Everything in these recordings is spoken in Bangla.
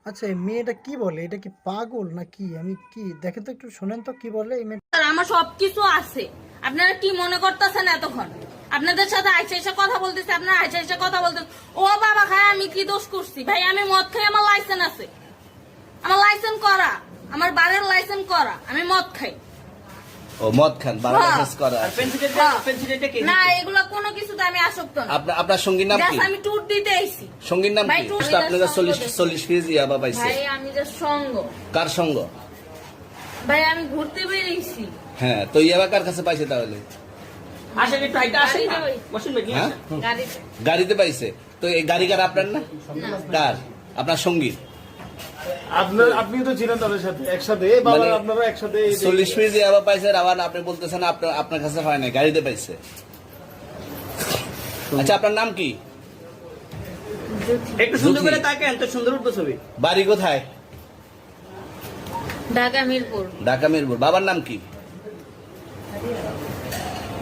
আচ্ছা, এই মেয়েটা কি বলে? এটা কি পাগল নাকি? আমি কি দেখেন তো, একটু শোনেন তো কি বলে এই মেয়ে। স্যার আমার সবকিছু আছে, আপনারা কি মনে করতেছেন? এতক্ষণ আপনাদের সাথে আইসা এসে কথা বলতেছে, আপনারা আইসা এসে কথা বলতেছেন। ও বাবা খায়, আমি কি দোষ করছি? ভাই আমি মদ খাই, আমার লাইসেন্স আছে, আমার লাইসেন্স করা, আমার বারের লাইসেন্স করা, আমি মদ খাই। ও মদ খান, বারো লাইসেন্স করা আছে। না এগুলো কোনো কিছুতে আমি আসক্ত না। আপনার সঙ্গীর নাম কি? Just আমি ট্যুর দিতে আইছি। সঙ্গীর নাম ভাই, কি? ট্যুর আপনাদের দিতে 40 পিস ইয়াবা পাইছে। ভাই আমি যে সঙ্গ, কার সঙ্গ? ভাই আমি ঘুরতে বেরিয়েছি। হ্যাঁ, তো ইয়াবা কার কাছে পাইছে তাহলে? হ্যাঁ? গাড়িতে। গাড়িতে পাইছে। তো এই গাড়ি কার, আপনার না? কার? আপনার সঙ্গী। আপনি তো ছিলেন তাদের সাথে একসাথে, মানে আপনারা একসাথে 40 পিস ইয়াবা পাইছে, আবার আপনি বলতেছেন আপনার কাছে হয় না, গাড়িতে পাইছে। আচ্ছা, আপনার নাম কি? একটু সুন্দর করে তাকান তো, সুন্দর উঠবে ছবি। বাড়ি কোথায়? ঢাকা মিরপুর। ঢাকা মিরপুর। বাবার নাম কি?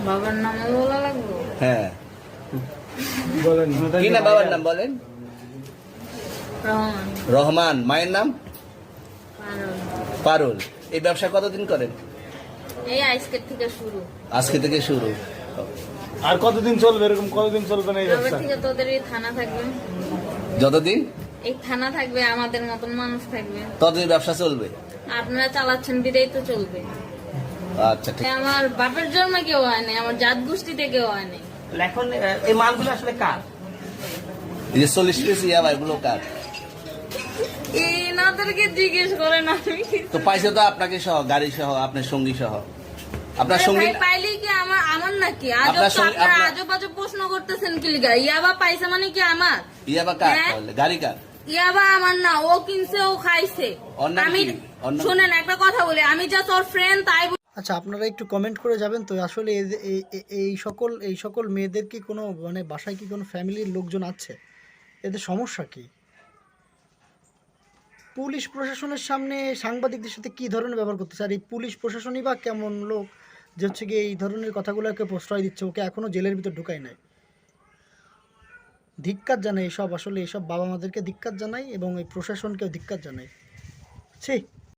বাবার নাম বলা লাগবে? হ্যাঁ, বলেন কি না বাবার নাম বলেন? রহমান। রহমান। মায়ের নাম? পারুল। পারুল। এই ব্যবসা কতদিন করেন? এই আজকের থেকে শুরু। আজকে থেকে শুরু। আর কতদিন চলবে, এরকম কতদিন চলবে না এই তবে ব্যবসা? থেকে তোদের এই থানা থাকবে, যতদিন এই থানা থাকবে, আমাদের মতন মানুষ থাকবে, ততদিন ব্যবসা চলবে। আপনারা চালাচ্ছেন বিদায় তো চলবে। আচ্ছা, ঠিক। আমার বাপের জন্মে কেউ হয় নাই, আমার জাত গোষ্ঠীতে কেউ হয় নাই। এখন এই মালগুলো আসলে কার? এই যে 40 পিস ইয়াবা, এগুলো কার? এনাদেরকে জিজ্ঞেস করেন, আমি কি তো পাইছে তো আপনাকে সহ, গাড়ি সহ, আপনার সঙ্গী সহ। আপনার আরে সঙ্গী ভাই, পাইলেই কি আমার নাকি? আজব আপনার তো, সঙ্গে- আপনারা আপনার- আজব আজব প্রশ্ন করতেছেন কি লিগা? ইয়াবা পাইছে মানে কি আমার? ইয়াবা কার হ্যাঁ? তাহলে? গাড়ি কার? ইয়াবা আমার না, ও কিনছে, ও খাইছে। ওর নাম আমি কি? ওর নাম শুনেন একটা কথা বলি, আমি জাস্ট ওর ফ্রেন্ড, তাই আচ্ছা, আপনারা একটু কমেন্ট করে যাবেন তো। আসলে এই সকল মেয়েদের কি কোনো মানে বাসায় কি কোনো ফ্যামিলির লোকজন আছে? এদের সমস্যা কি? পুলিশ প্রশাসনের সামনে সাংবাদিকদের সাথে কি ধরনের ব্যবহার করতেছে? আর এই পুলিশ প্রশাসনই বা কেমন লোক যে হচ্ছে গিয়ে এই ধরনের কথাগুলোকে প্রশ্রয় দিচ্ছে? ওকে এখনো জেলের ভিতর ঢুকায় নাই। ধিক্কার জানাই এসব, আসলে এসব বাবা মাদেরকে ধিক্কার জানাই এবং এই প্রশাসনকেও ধিক্কার জানাই। ছি।